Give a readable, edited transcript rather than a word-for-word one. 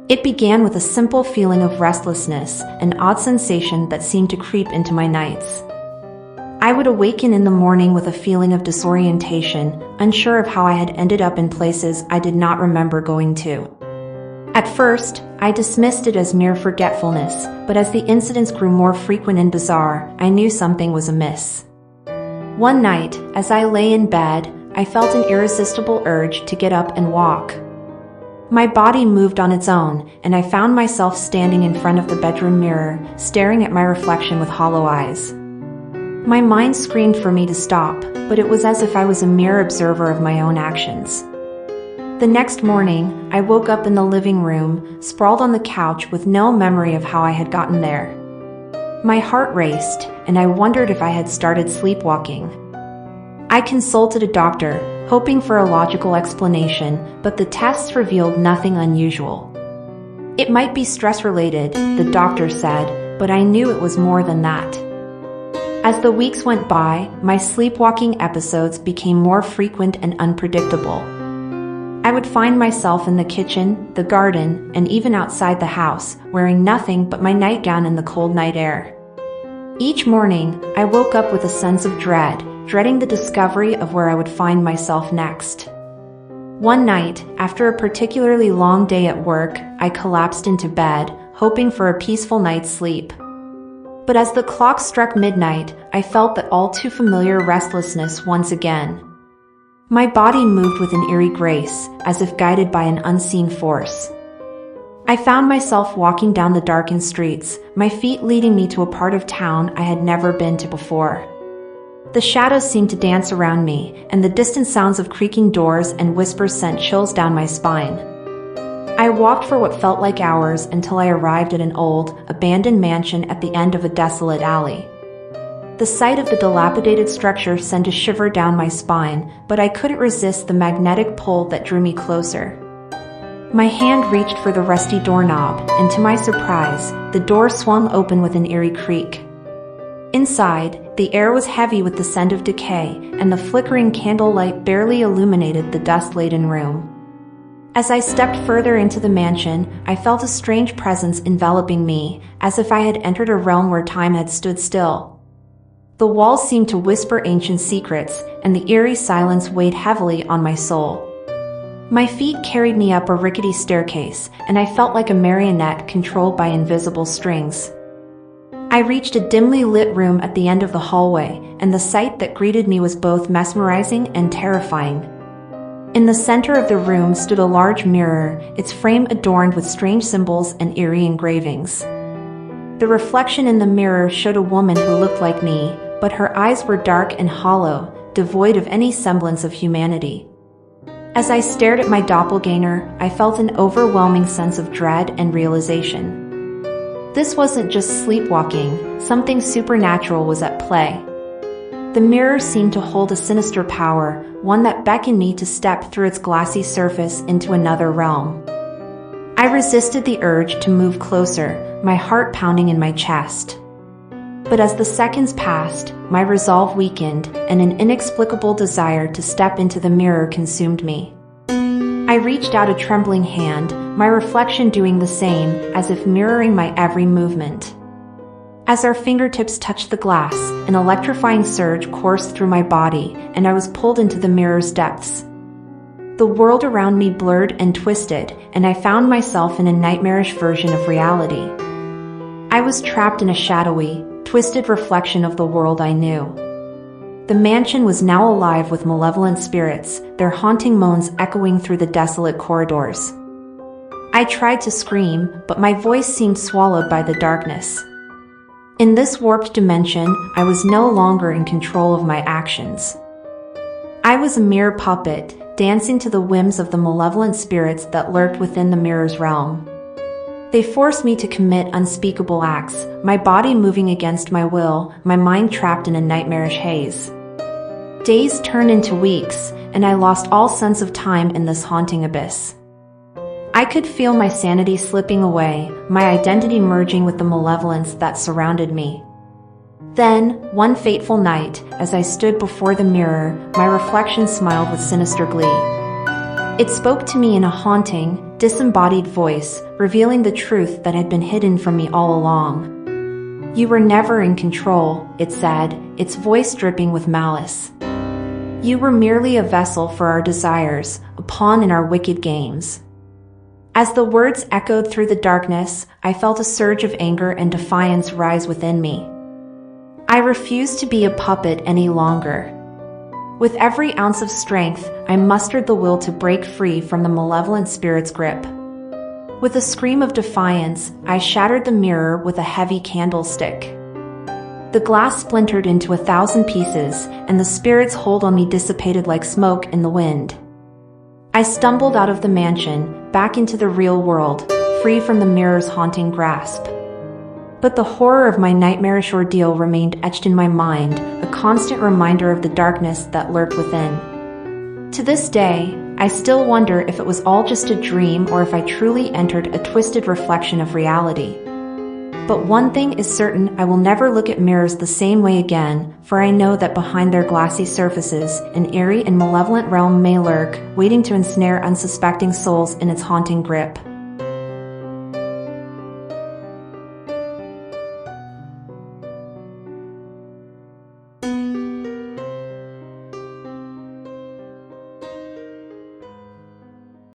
It began with a simple feeling of restlessness, an odd sensation that seemed to creep into my nights. I would awaken in the morning with a feeling of disorientation, unsure of how I had ended up in places I did not remember going to. At first, I dismissed it as mere forgetfulness, but as the incidents grew more frequent and bizarre, I knew something was amiss. One night, as I lay in bed, I felt an irresistible urge to get up and walk. My body moved on its own, and I found myself standing in front of the bedroom mirror, staring at my reflection with hollow eyes. My mind screamed for me to stop, but it was as if I was a mere observer of my own actions. The next morning, I woke up in the living room, sprawled on the couch with no memory of how I had gotten there. My heart raced, and I wondered if I had started sleepwalking. I consulted a doctor, hoping for a logical explanation, but the tests revealed nothing unusual. It might be stress-related, the doctor said, but I knew it was more than that. As the weeks went by, my sleepwalking episodes became more frequent and unpredictable. I would find myself in the kitchen, the garden, and even outside the house, wearing nothing but my nightgown in the cold night air. Each morning, I woke up with a sense of dreading the discovery of where I would find myself next. One night, after a particularly long day at work, I collapsed into bed, hoping for a peaceful night's sleep. But as the clock struck midnight, I felt that all too familiar restlessness once again. My body moved with an eerie grace, as if guided by an unseen force. I found myself walking down the darkened streets, my feet leading me to a part of town I had never been to before. The shadows seemed to dance around me, and the distant sounds of creaking doors and whispers sent chills down my spine. I walked for what felt like hours until I arrived at an old, abandoned mansion at the end of a desolate alley. The sight of the dilapidated structure sent a shiver down my spine, but I couldn't resist the magnetic pull that drew me closer. My hand reached for the rusty doorknob, and to my surprise, the door swung open with an eerie creak. Inside, the air was heavy with the scent of decay, and the flickering candlelight barely illuminated the dust-laden room. As I stepped further into the mansion, I felt a strange presence enveloping me, as if I had entered a realm where time had stood still. The walls seemed to whisper ancient secrets, and the eerie silence weighed heavily on my soul. My feet carried me up a rickety staircase, and I felt like a marionette controlled by invisible strings. I reached a dimly lit room at the end of the hallway, and the sight that greeted me was both mesmerizing and terrifying. In the center of the room stood a large mirror, its frame adorned with strange symbols and eerie engravings. The reflection in the mirror showed a woman who looked like me, but her eyes were dark and hollow, devoid of any semblance of humanity. As I stared at my doppelganger, I felt an overwhelming sense of dread and realization. This wasn't just sleepwalking, something supernatural was at play. The mirror seemed to hold a sinister power, one that beckoned me to step through its glassy surface into another realm. I resisted the urge to move closer, my heart pounding in my chest. But as the seconds passed, my resolve weakened, and an inexplicable desire to step into the mirror consumed me. I reached out a trembling hand, my reflection doing the same, as if mirroring my every movement. As our fingertips touched the glass, an electrifying surge coursed through my body, and I was pulled into the mirror's depths. The world around me blurred and twisted, and I found myself in a nightmarish version of reality. I was trapped in a shadowy, twisted reflection of the world I knew. The mansion was now alive with malevolent spirits, their haunting moans echoing through the desolate corridors. I tried to scream, but my voice seemed swallowed by the darkness. In this warped dimension, I was no longer in control of my actions. I was a mere puppet, dancing to the whims of the malevolent spirits that lurked within the mirror's realm. They forced me to commit unspeakable acts, my body moving against my will, my mind trapped in a nightmarish haze. Days turned into weeks, and I lost all sense of time in this haunting abyss. I could feel my sanity slipping away, my identity merging with the malevolence that surrounded me. Then, one fateful night, as I stood before the mirror, my reflection smiled with sinister glee. It spoke to me in a haunting, disembodied voice, revealing the truth that had been hidden from me all along. "You were never in control," it said, its voice dripping with malice. "You were merely a vessel for our desires, a pawn in our wicked games." As the words echoed through the darkness, I felt a surge of anger and defiance rise within me. I refused to be a puppet any longer. With every ounce of strength, I mustered the will to break free from the malevolent spirit's grip. With a scream of defiance, I shattered the mirror with a heavy candlestick. The glass splintered into 1,000 pieces, and the spirit's hold on me dissipated like smoke in the wind. I stumbled out of the mansion, back into the real world, free from the mirror's haunting grasp. But the horror of my nightmarish ordeal remained etched in my mind, a constant reminder of the darkness that lurked within. To this day, I still wonder if it was all just a dream or if I truly entered a twisted reflection of reality. But one thing is certain, I will never look at mirrors the same way again, for I know that behind their glassy surfaces, an eerie and malevolent realm may lurk, waiting to ensnare unsuspecting souls in its haunting grip.